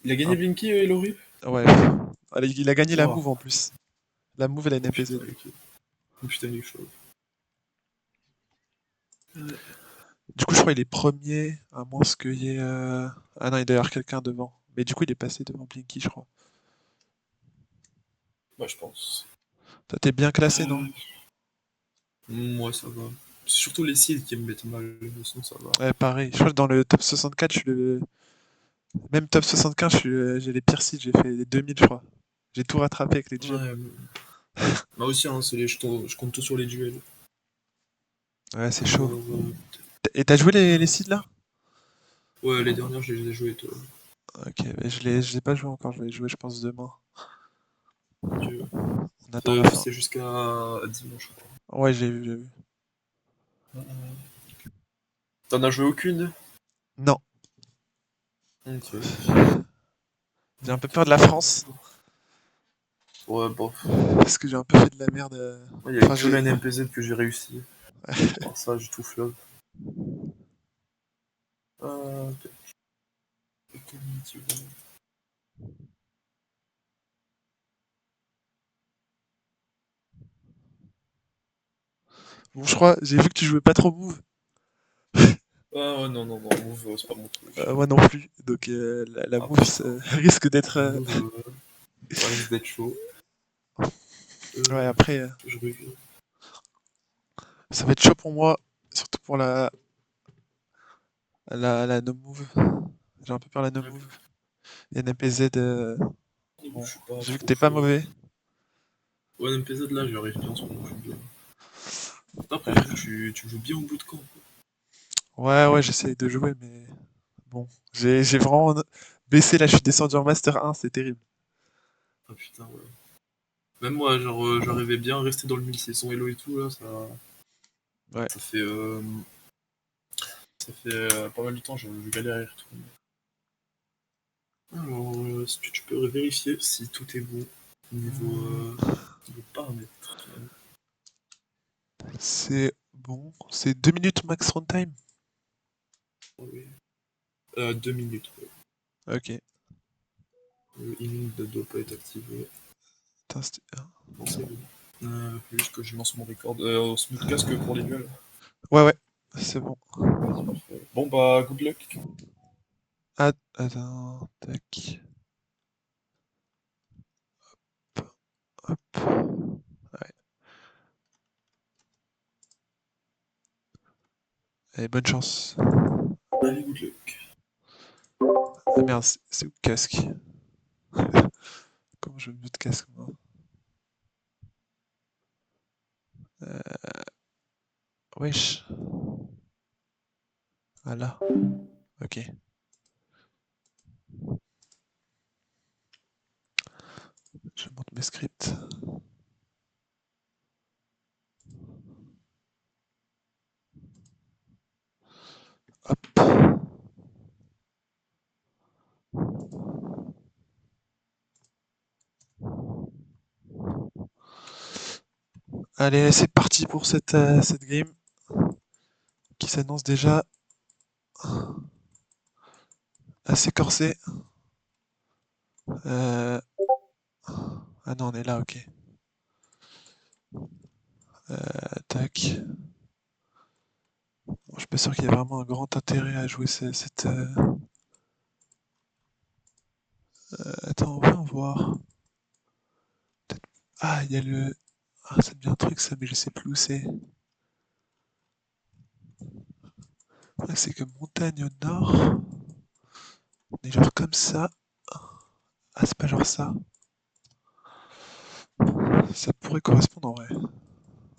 Il a gagné Ah, Blinky, Laurie? ouais. Allez, il a gagné la Waouh. move en plus. La move et la Oh putain, NPZ. ok. Oh putain, il est chaud. Du coup, je crois qu'il est premier, à moins qu'il y ait. Ah non, il doit y avoir quelqu'un devant. Mais du coup, il est passé devant Blinky, je crois. Ouais, je pense. Toi, t'es bien classé, non? Euh, Moi, ça va. C'est surtout les seeds qui me mettent mal, sinon ça va. Ouais, pareil. Je crois que dans le top 64, je suis le. Même top 75, j'ai les pires sites, j'ai fait les 2000, je crois. J'ai tout rattrapé avec les duels. Ouais, moi aussi, hein, je compte tout sur les duels. Ouais, c'est chaud. Alors, Et t'as joué les sites là? ouais, les dernières, je les ai jouées, toi. Ok, mais je l'ai pas joué encore, je vais y jouer, je pense, demain. Tu- On attend la fin. C'est jusqu'à dimanche, je crois. Ouais, j'ai vu, j'ai vu. T'en as joué aucune? Non, Ok. j'ai un peu peur de la France, Ouais, bof. parce que j'ai un peu fait de la merde. Il y a Enfin, que j'ai. la NPZ que j'ai réussi. Alors ça, j'ai tout flop. Ok. Community Wall. Bon, je crois, j'ai vu que tu jouais pas trop Move. Ah ouais, non, non, non, Move, c'est pas mon truc. Moi non plus. Donc la Ah Move putain, risque d'être. Move, ça risque d'être chaud. Ouais, Euh, après, je reviens. ça va être chaud pour moi, surtout pour la no move. J'ai un peu peur de la no move. Et NPZ, Niveau, bon, je suis pas j'ai vu que trop t'es pas fort. mauvais. Ouais, NPZ là, j'y arrive bien en ce moment, je suis bien. Après, j'ai vu que tu joues bien au bout de camp. Ouais, ouais, j'essaye de jouer, mais bon, j'ai vraiment baissé là, je suis descendu en Master 1, c'est terrible. Ah putain, ouais. Même moi, genre, j'arrivais bien à rester dans le 1600 Elo et tout, là, Ouais. ça fait, ça fait pas mal de temps, je galère à y retourner. Alors, est-ce que tu peux vérifier si tout est bon Hmm, niveau paramètres? c'est bon, c'est 2 minutes max runtime. Oui. 2 minutes, ouais. Ok. Le healing ne doit pas être activé. Putain, Non, c'est bon. Faut juste que je lance mon record. Smooth casque pour les duels. Ouais, ouais, c'est bon. Vas-y, parfait. Bon, bah, good luck. Ah, attends, tac. Hop. Ouais. Allez, bonne chance. Allez, good luck. Ah merde, c'est où le casque? Comment je mets de casque, moi? Wesh. Ah là. Ok. Je monte mes scripts. Hop. Allez, c'est parti pour cette game qui s'annonce déjà assez corsée. Euh, Ah non, on est là, ok. Tac. Bon, je suis pas sûr qu'il y ait vraiment un grand intérêt à jouer cette. Attends, on va en voir. Ah, il y a le. Ah, ça me dit un truc ça, mais je sais plus où c'est. Ouais, c'est que montagne au nord. On est genre comme ça. Ah, c'est pas genre ça. Ça pourrait correspondre en vrai.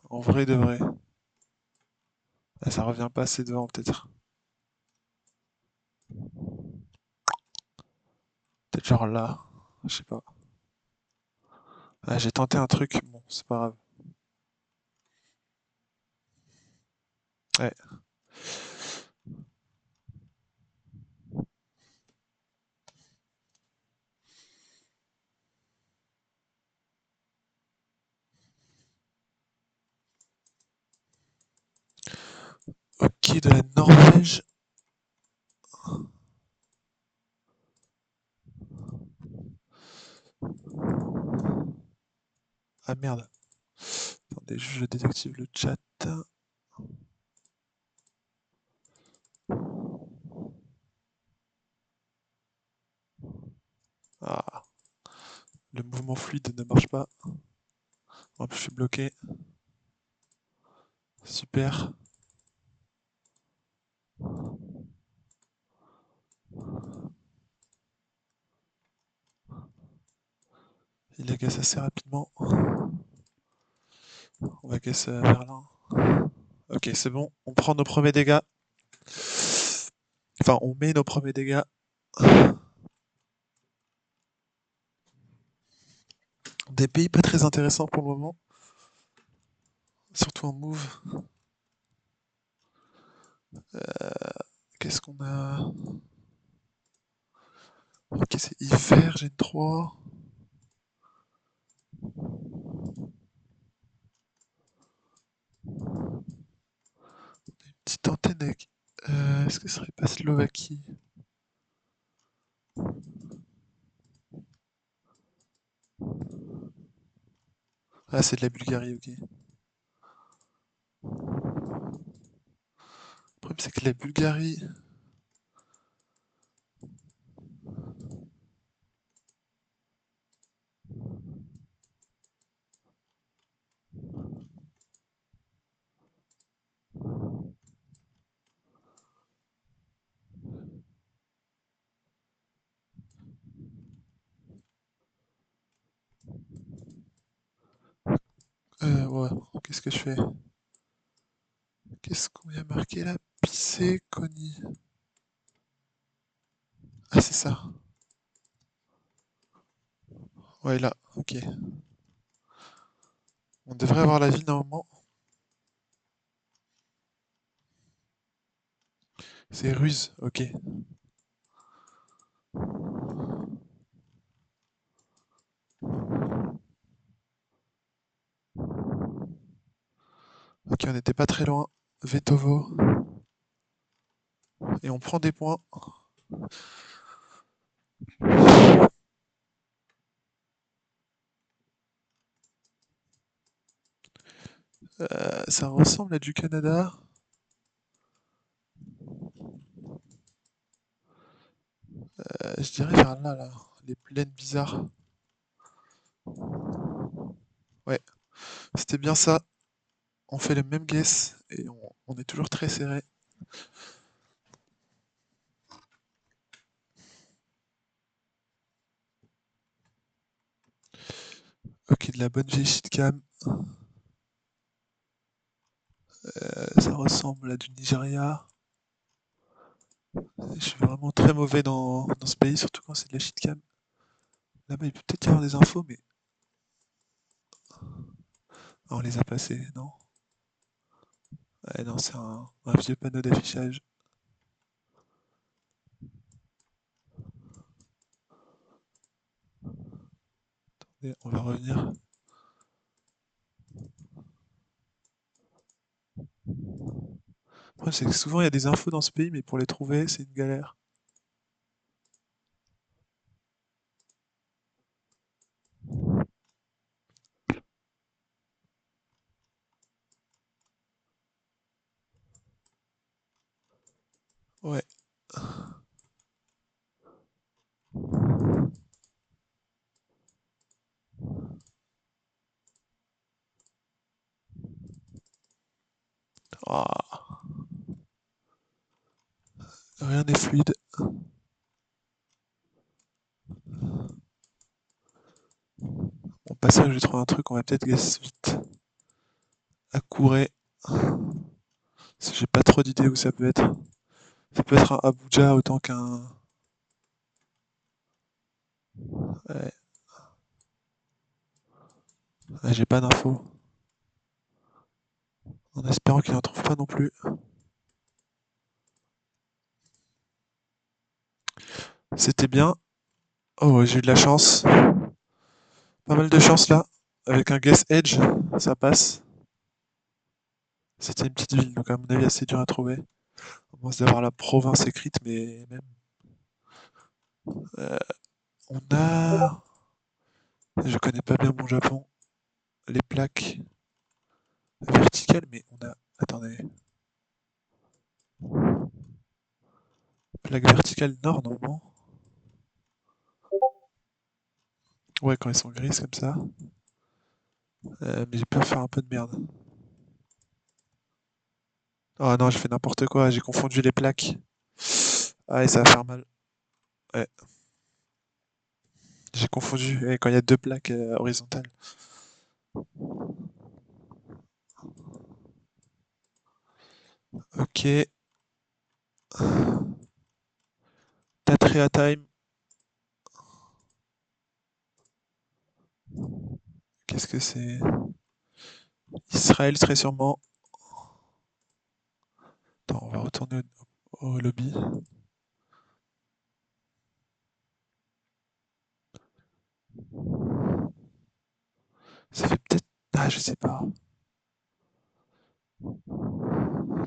En vrai de vrai. Ah, ça revient pas assez devant peut-être. Peut-être genre là. Je sais pas. Ah, j'ai tenté un truc. Bon, c'est pas grave. Ouais. Ok, de la Norvège. Ah merde. Attendez, je désactive le chat. Ah, le mouvement fluide ne marche pas. Hop, je suis bloqué. Super. Il agace assez rapidement. On va casse vers là. Ok, c'est bon. On prend nos premiers dégâts. Enfin, on met nos premiers dégâts. Des pays pas très intéressants pour le moment. Surtout en move. Qu'est-ce qu'on a? Ok, c'est hiver, Gen 3. Petite antenne avec. Est-ce que ce serait pas Slovaquie? Ah, c'est de la Bulgarie, ok. Le problème, c'est que la Bulgarie. Ouais, qu'est-ce que je fais? Qu'est-ce qu'on y a marqué là? Pisséconi. Ah, c'est ça. Ouais, là, ok. On devrait avoir la ville normalement. C'est ruse, ok. Ok, on n'était pas très loin. Vetovo. Et on prend des points. Ça ressemble à du Canada. Je dirais vers là, là. Les plaines bizarres. Ouais, c'était bien ça. On fait le même guess et on est toujours très serré. Ok, de la bonne vieille shitcam. Ça ressemble à du Nigeria. Je suis vraiment très mauvais dans ce pays, surtout quand c'est de la shitcam. Là-bas, il peut peut-être y avoir des infos, mais ah, on les a passés, non? Ouais, non, c'est un vieux panneau d'affichage. Et on va revenir. Le problème, c'est que souvent, il y a des infos dans ce pays, mais pour les trouver, c'est une galère. Ouais. Ah, rien n'est fluide. Bon, passage, je vais trouver un truc, on va peut-être guess vite. À Kouré. Si j'ai pas trop d'idées où ça peut être. Ça peut être un Abuja autant qu'un. Ouais, ouais, j'ai pas d'infos. En espérant qu'il en trouve pas non plus. C'était bien. Oh, ouais, j'ai eu de la chance. Pas mal de chance là. Avec un guess edge, ça passe. C'était une petite ville, donc à mon avis assez dur à trouver. On commence d'avoir la province écrite, mais même. Euh, on a. Je connais pas bien mon Japon. les plaques verticales, mais on a... Attendez. Plaque verticale nord, normalement. Ouais, quand elles sont grises comme ça. Mais j'ai peur de faire un peu de merde. Oh non, j'ai fait n'importe quoi, j'ai confondu les plaques. Ah, et ça va faire mal. Ouais, j'ai confondu quand il y a deux plaques horizontales. Ok, Tatria Time. Qu'est-ce que c'est? Israël, très sûrement. Attends, on va retourner au lobby. Ça fait peut-être... Ah, je sais pas.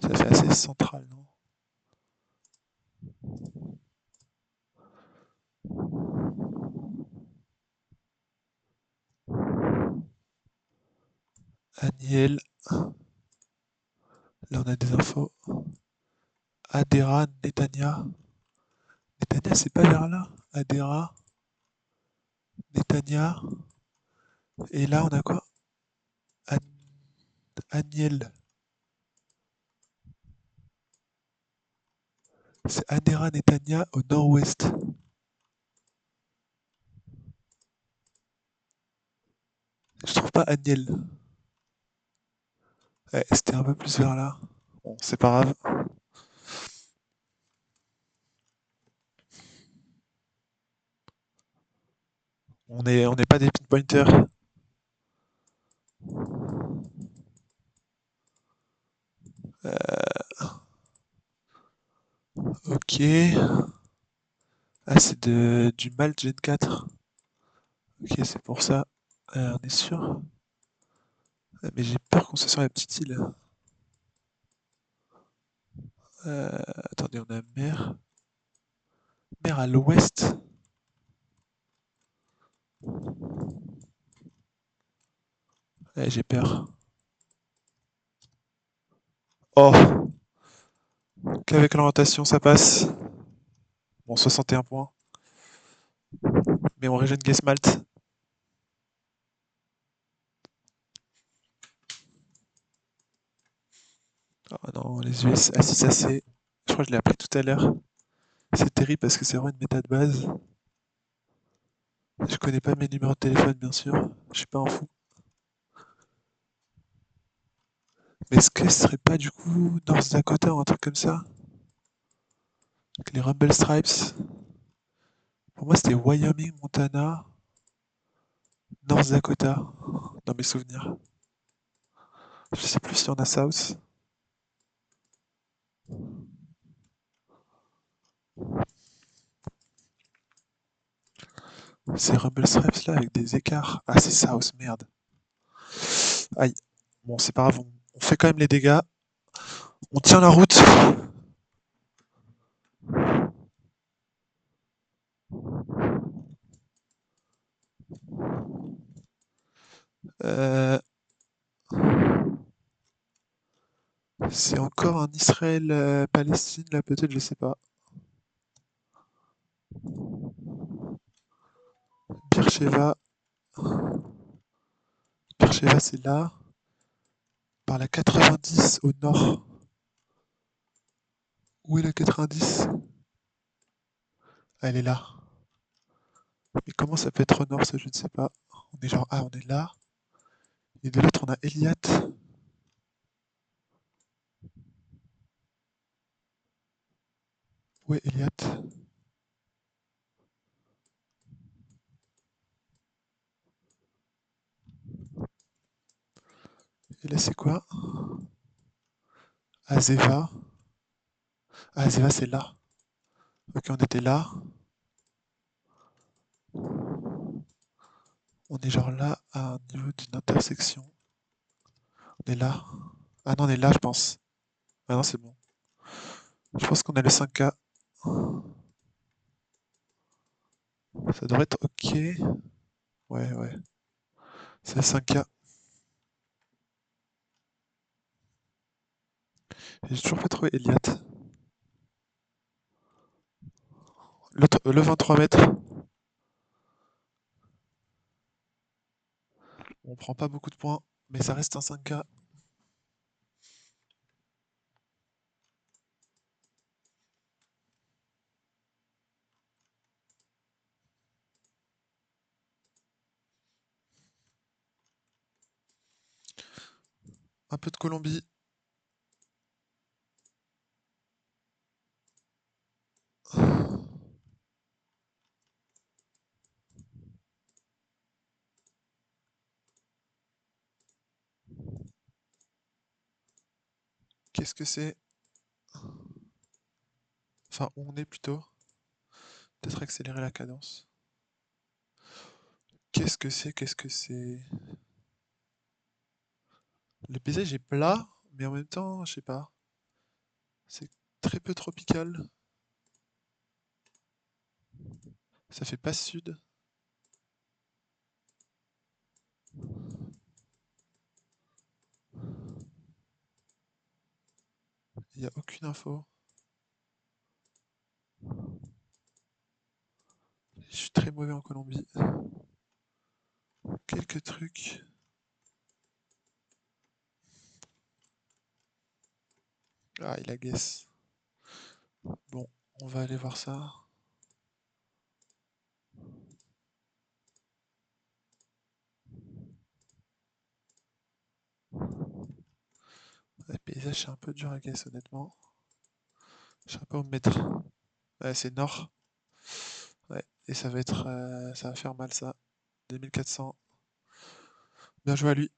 Ça fait assez central, non? Aniel. Là, on a des infos. Adera, Netanya. Netanya, c'est pas vers là. Adera, Netanya. Et là, on a quoi? Aniel. C'est Adera, Netanya au nord-ouest. Je trouve pas Aniel. Ouais, c'était un peu plus vers là. Bon, c'est pas grave. On n'est pas des pinpointers. Ok. Ah, c'est du Malt Gen 4. Ok, c'est pour ça. On est sûr. Mais j'ai peur qu'on soit sur la petite île. Attendez, on a mer. Mer à l'ouest. Ouais, j'ai peur. Oh! Qu'avec l'orientation, ça passe. Bon, 61 points. Mais on régène Guessmalt. Oh non, les US. Ah si, ça c'est. Je crois que je l'ai appris tout à l'heure. C'est terrible parce que c'est vraiment une méta de base. Je connais pas mes numéros de téléphone, bien sûr. Je suis pas un fou. Mais est-ce que ce serait pas du coup North Dakota ou un truc comme ça? Avec les Rumble Stripes? Pour moi, c'était Wyoming, Montana, North Dakota, dans mes souvenirs. Je sais plus si on a South. Ces Rumble Stripes là avec des écarts. Ah, c'est South, merde. Aïe. Bon, c'est pas grave, on fait quand même les dégâts. On tient la route. Euh, c'est encore un Israël-Palestine là, peut-être, je sais pas. Beersheba. Beersheba, c'est là. Par la 90 au nord. Où est la 90? Elle est là. Mais comment ça peut être au nord, ça, je ne sais pas. On est genre, ah, on est là. Et de l'autre, on a Eliat. Ouais, Eliat. Et là, c'est quoi? Azeva. Ah, Azeva, c'est là. Ok, on était là. On est genre là, à un niveau d'une intersection. On est là. Ah non, on est là, je pense. Ah non, c'est bon. Je pense qu'on a le 5K. Ça devrait être ok. Ouais, ouais. C'est le 5K. J'ai toujours pas trouvé Elliott. Le 23 mètres. On prend pas beaucoup de points, mais ça reste un 5K. Un peu de Colombie. Qu'est-ce que c'est? Enfin, où on est plutôt. Peut-être accélérer la cadence. Qu'est-ce que c'est? Qu'est-ce que c'est? Le paysage est plat, mais en même temps, je sais pas. C'est très peu tropical. Ça fait pas sud. Il n'y a aucune info. Je suis très mauvais en Colombie. Quelques trucs. Ah, il a guess. Bon, on va aller voir ça. Le paysage, c'est un peu dur à guess, honnêtement. Je sais pas où me mettre. Ouais, c'est nord. Ouais, et ça va être, ça va faire mal ça. 2400. Bien joué à lui.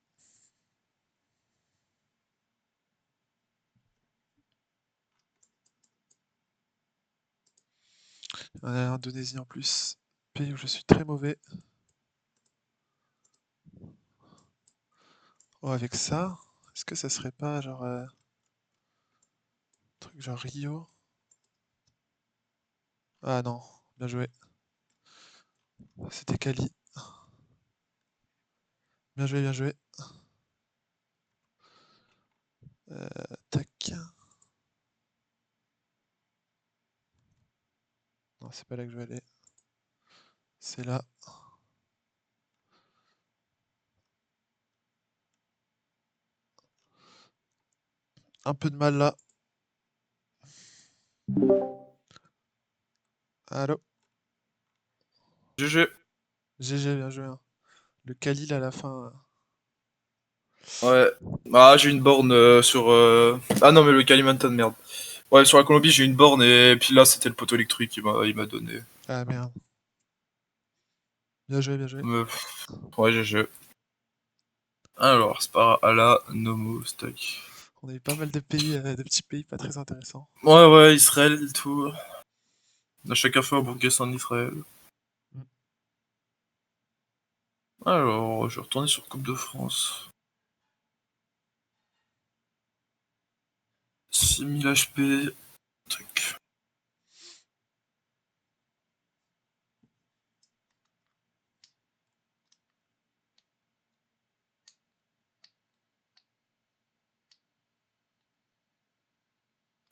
On a l'Indonésie en plus. Pays où je suis très mauvais. Oh, avec ça, est-ce que ça serait pas genre truc genre Rio? Ah non, bien joué. C'était Cali. Bien joué, bien joué. Tac. Non, c'est pas là que je vais aller. C'est là. Un peu de mal là. Allô? GG. GG, bien joué, hein. Le Khalil à la fin. Ouais. Ah, j'ai une borne sur. Ah non, mais le Kalimantan, merde. Ouais, sur la Colombie, j'ai une borne et puis là, c'était le poteau électrique qui m'a donné. Ah merde. Bien joué, bien joué. Ouais, GG. Alors, c'est pas à la Nomo Stack. On a eu pas mal de pays, de petits pays pas très intéressants. Ouais, ouais, Israël et tout. On a chacun fait un Bourg-Guest en Israël. Mm. Alors, je vais retourner sur Coupe de France. 6000 HP. Truc.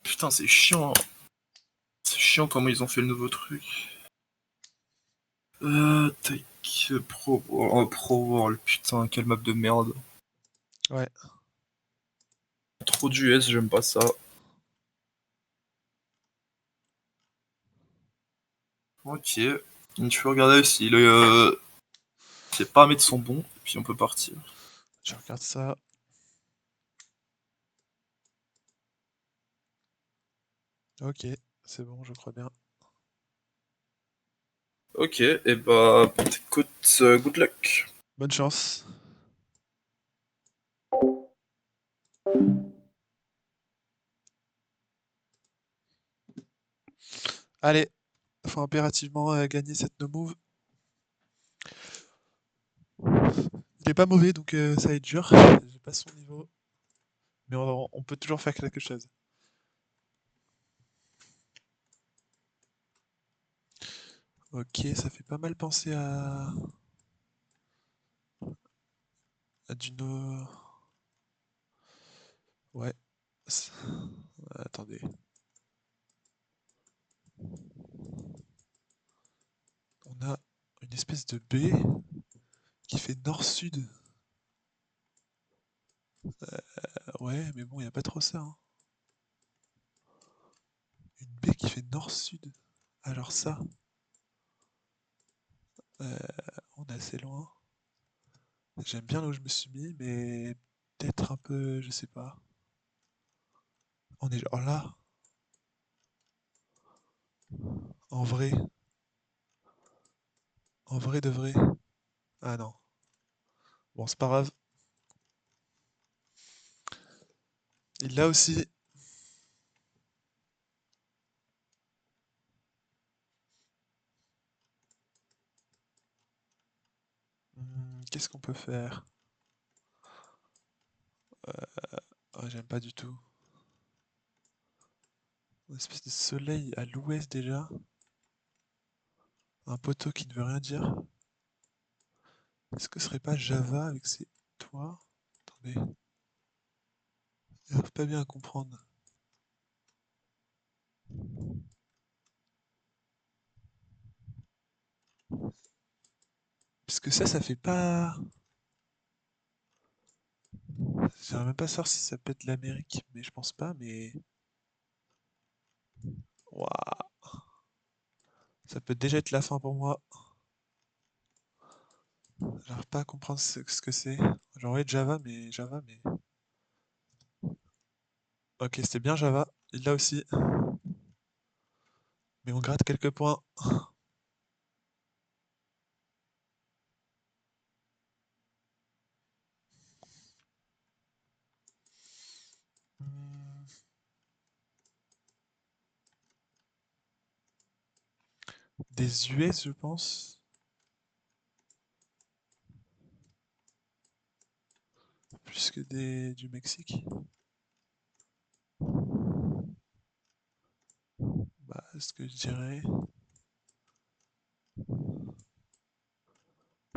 Putain, c'est chiant. C'est chiant comment ils ont fait le nouveau truc. Tac. Pro World. Putain, quelle map de merde. Ouais. Trop d'US, j'aime pas ça. Ok. Tu peux regarder si les paramètres sont bons, et puis on peut partir. Je regarde ça. Ok, c'est bon, je crois bien. Ok, et bah, écoute, good luck. Bonne chance. Allez, faut impérativement gagner cette no move. Il est pas mauvais, donc ça va être dur. J'ai pas son niveau. Mais on peut toujours faire quelque chose. Ok, ça fait pas mal penser à du no. Ouais. Attendez. On a une espèce de baie qui fait nord-sud. Ouais, mais bon, il n'y a pas trop ça, hein. Une baie qui fait nord-sud. Alors ça, euh, on est assez loin. J'aime bien là où je me suis mis, mais peut-être un peu, je sais pas. On est genre là, en vrai, en vrai de vrai. Ah non. Bon, c'est pas grave. Il l'a aussi. Qu'est-ce qu'on peut faire? Oh, j'aime pas du tout. Une espèce de soleil à l'ouest déjà. Un poteau qui ne veut rien dire. Est-ce que ce serait pas Java avec ses toits? Attendez, j'arrive pas bien à comprendre. Parce que ça fait pas. J'arrive même pas à savoir si ça peut être l'Amérique, mais je pense pas, mais. Waouh, ça peut déjà être la fin pour moi. J'arrive pas à comprendre ce que c'est. J'aurais Java, mais Java, mais. Ok, c'était bien Java. Il l'a aussi. Mais on gratte quelques points. Hmm, Des US, je pense. Plus que du Mexique. Bah, ce que je dirais.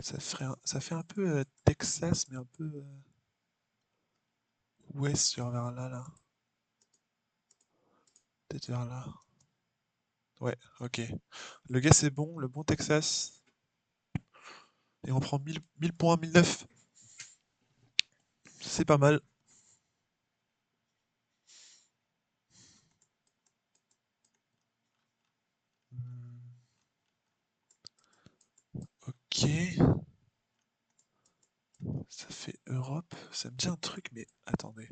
Ça fait un peu Texas, mais un peu ouest, genre vers là, là. Peut-être vers là. Ouais, ok. Le gars, c'est bon, le bon Texas. Et on prend 1000 points, 1009. C'est pas mal. Hmm, ok. Ça fait Europe. Ça me dit un truc, mais attendez.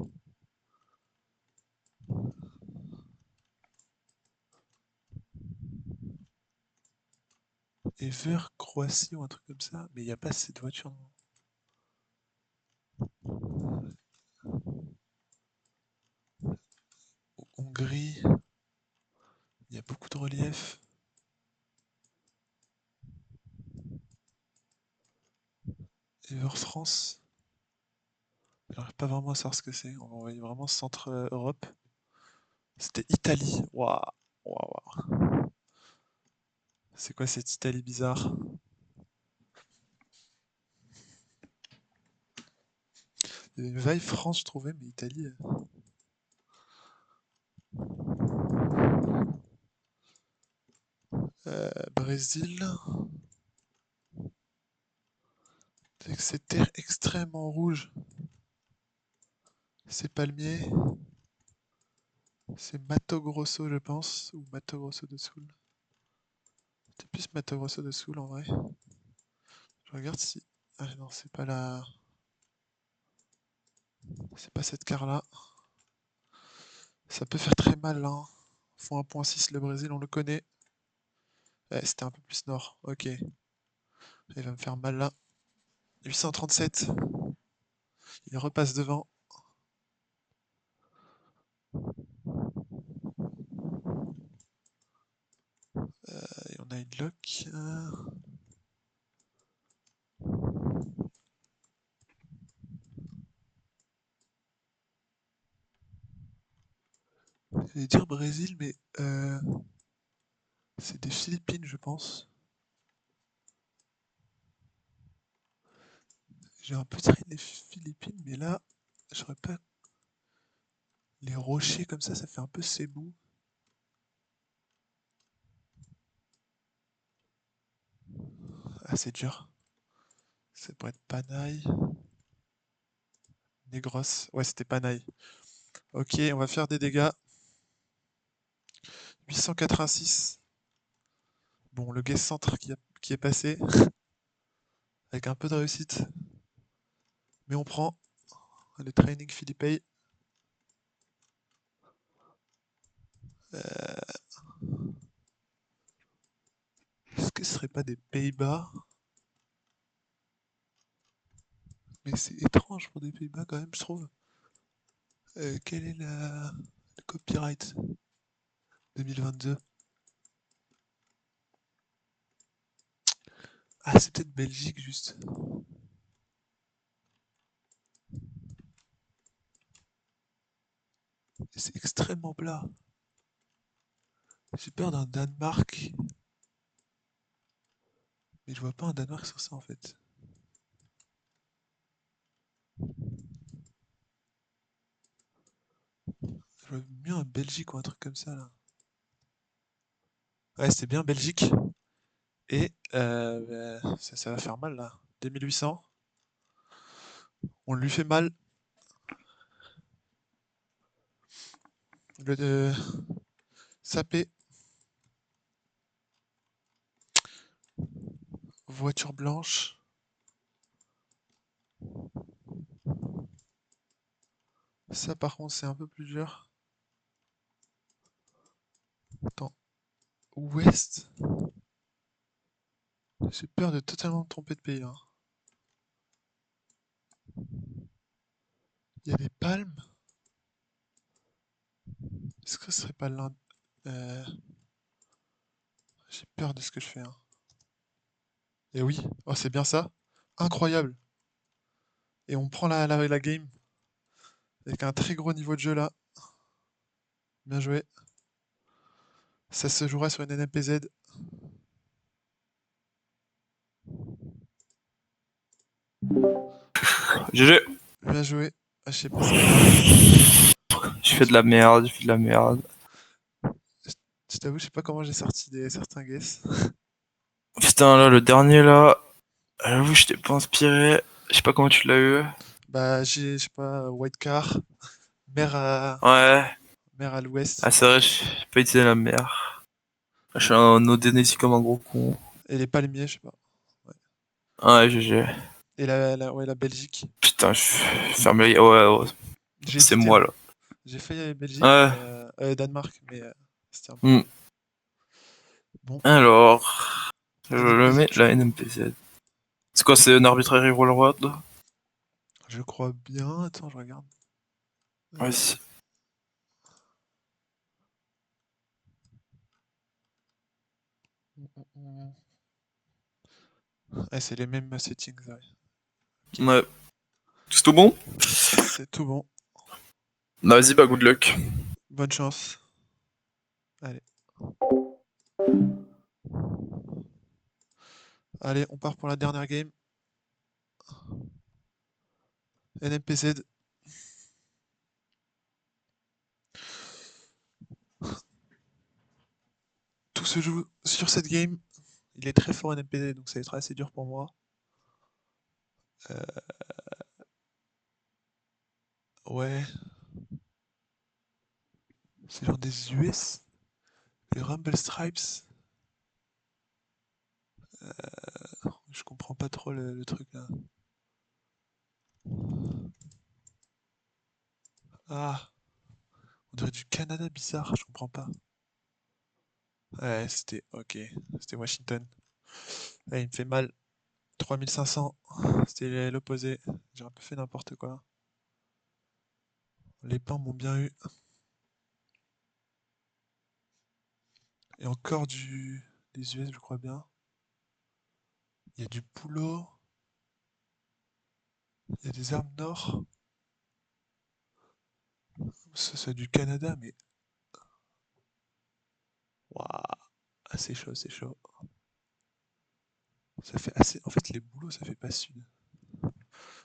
Ever, Croatie ou un truc comme ça. Mais il n'y a pas cette voiture, non. Hongrie. Il y a beaucoup de relief. Ever France. J'arrive pas vraiment à savoir ce que c'est. On va envoyer vraiment centre Europe. C'était Italie. Waouh. Waouh. C'est quoi cette Italie bizarre? Il y avait une vibe France, je trouvais, mais Italie. Brésil. Avec ces terres extrêmement rouges. C'est palmier. C'est Mato Grosso, je pense. Ou Mato Grosso do Sul. C'est plus Mato Grosso do Sul en vrai. Je regarde si. Ah non, c'est pas la. C'est pas cette carte là. Ça peut faire très mal là, hein. Font 1.6 le Brésil, on le connaît. Ouais, c'était un peu plus nord. Ok. Il va me faire mal là. 837. Il repasse devant. Et on a une lock. Je vais dire Brésil, mais c'est des Philippines, je pense. J'ai un peu tiré des Philippines, mais là, j'aurais pas Les rochers comme ça fait un peu Cebu. Ah, c'est dur. Ça pourrait être Panaille. Negros. Ouais, c'était Panaille. Ok, on va faire des dégâts. 886. Bon, le guest centre qui est passé. Avec un peu de réussite. Mais on prend le training Philippe. Est-ce que ce serait pas des Pays-Bas? Mais c'est étrange pour des Pays-Bas quand même, je trouve. Quel est le copyright 2022? Ah, c'est peut-être Belgique juste. C'est extrêmement plat. J'ai peur d'un Danemark. Mais je vois pas un Danemark sur ça en fait. Je vois mieux un Belgique ou un truc comme ça là. Ouais, c'était bien Belgique. Et ça va faire mal là. 2800. On lui fait mal. Le sapé. Voiture blanche. Ça par contre c'est un peu plus dur. Attends. Ouest. J'ai peur de totalement me tromper de pays, hein. Il y a des palmes. Est-ce que ce serait pas l'Inde? Euh, J'ai peur de ce que je fais, hein. Et oui, oh, c'est bien ça. Incroyable. Et on prend la game avec un très gros niveau de jeu là. Bien joué. Ça se jouera sur une NMPZ. GG. Bien joué. Ah, je sais pas ce que j'ai fait. J'ai fait de la merde, j'ai fait de la merde. Je je t'avoue, je sais pas comment j'ai sorti certains guess. Putain, là, le dernier, là, j'avoue, je t'ai pas inspiré. Je sais pas comment tu l'as eu. Bah, je sais pas, White Car, mer à, Ouais. mer à l'ouest. Ah, c'est vrai, j'ai pas utilisé la mer. Je suis un Odénési comme un gros con. Et les palmiers, je sais pas. Ouais. Ouais, GG. Et ouais, la Belgique. Putain, je ferme les... Ouais, ouais, J'ai c'est hésité, moi, hein. là. J'ai fait Belgique, Ouais. mais Danemark, mais c'était un Hmm. peu bon. Alors, je le NMPZ, mets, je la crois. NMPZ. C'est quoi, c'est un arbitrary roll Je crois bien. Attends, je regarde. Ouais, Euh, mm, mm, ouais, c'est les mêmes settings, ouais. Ok, ouais. C'est tout bon? c'est tout bon. Bah, vas-y, bah, good luck. Bonne chance. Allez. Allez, on part pour la dernière game. NMPZ. Tout se joue sur cette game. Il est très fort NMPZ, donc ça va être assez dur pour moi. Euh, ouais, c'est genre des US. Les Rumble Stripes. Je comprends pas trop le truc là. Ah, on dirait du Canada bizarre, je comprends pas. Ouais, c'était ok. C'était Washington. Ouais, il me fait mal. 3500. C'était l'opposé. J'ai un peu fait n'importe quoi. Les pains m'ont bien eu. Et encore des US, je crois bien. Il y a du poulot. Il y a des armes nord. Ça, c'est du Canada, mais. Waouh. Ah, c'est chaud, c'est chaud. Ça fait assez. En fait, les boulots, ça fait pas sud.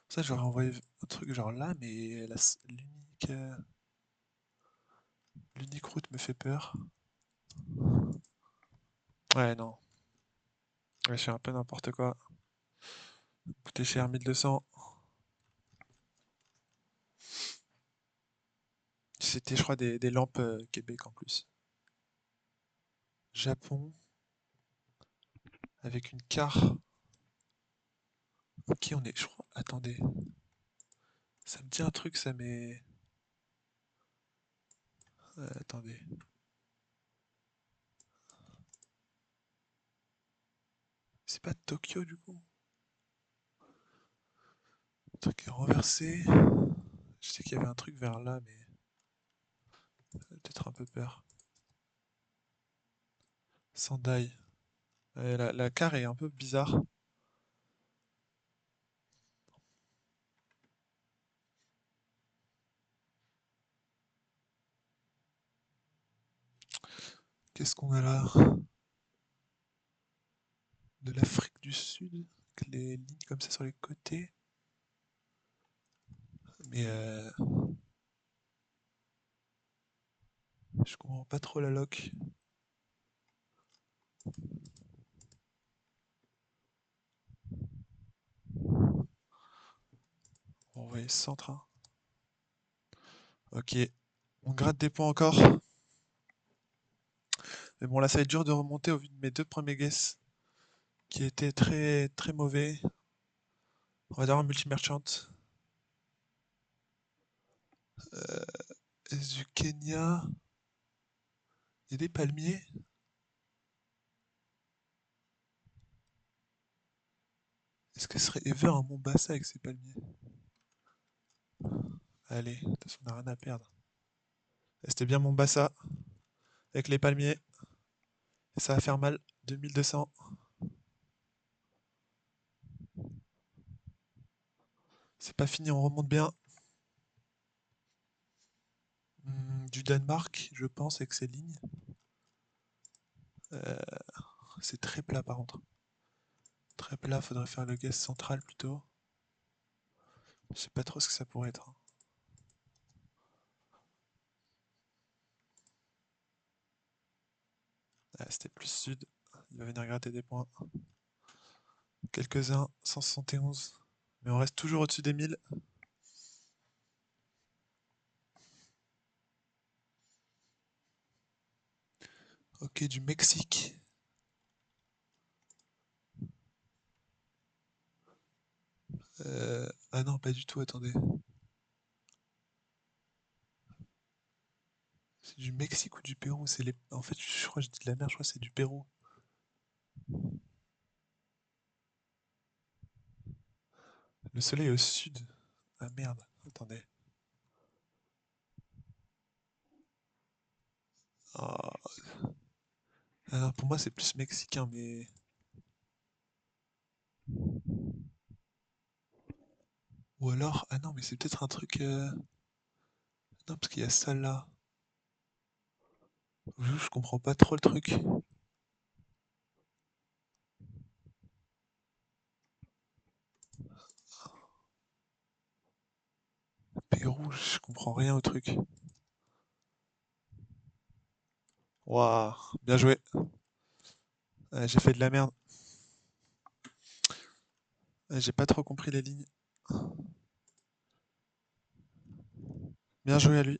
Ça, j'aurais envoyé un truc genre là, mais l'unique. L'unique route me fait peur. Ouais, non. Ouais, je fais un peu n'importe quoi. Coûté cher, 1200. C'était, je crois, des lampes Québec en plus. Japon, avec une carte. Ok, on est, je crois, attendez. Ça me dit un truc, ça mais... attendez. C'est pas Tokyo du coup? Le truc est renversé. Je sais qu'il y avait un truc vers là, mais peut-être un peu peur. Sendai. La carte est un peu bizarre. Qu'est-ce qu'on a là? De l'Afrique du Sud, avec les lignes comme ça sur les côtés. Mais je comprends pas trop la loc. On va envoyer centre, hein. Ok, on gratte des points encore. Mais bon, là, ça va être dur de remonter au vu de mes deux premiers guesses, qui étaient très très mauvais. On va dire un multi-merchant. Est-ce du Kenya? Il y a des palmiers? Est-ce que ce serait Ever un Mombasa avec ses palmiers? Allez, de toute façon, on n'a rien à perdre. C'était bien Mombasa, avec les palmiers. Et ça va faire mal. 2200. C'est pas fini, on remonte bien. Du Danemark, je pense, avec ses lignes. Euh, c'est très plat par contre. Très plat, faudrait faire le gaz central plutôt. Je sais pas trop ce que ça pourrait être, hein. Ah, c'était plus sud. Il va venir gratter des points. Quelques-uns, 171. Mais on reste toujours au-dessus des 1000. Ok, du Mexique. Ah non, pas du tout, attendez. C'est du Mexique ou du Pérou? C'est les... En fait, je crois que je dis de la merde, je crois que c'est du Pérou. Le soleil est au sud. Ah merde, attendez. Ah, ah non, pour moi c'est plus mexicain, mais... Ou alors... Ah non, mais c'est peut-être un truc... Non, parce qu'il y a ça là. Je comprends pas trop le truc. Pérou, je comprends rien au truc. Waouh, bien joué. J'ai fait de la merde. J'ai pas trop compris les lignes. Bien joué à lui.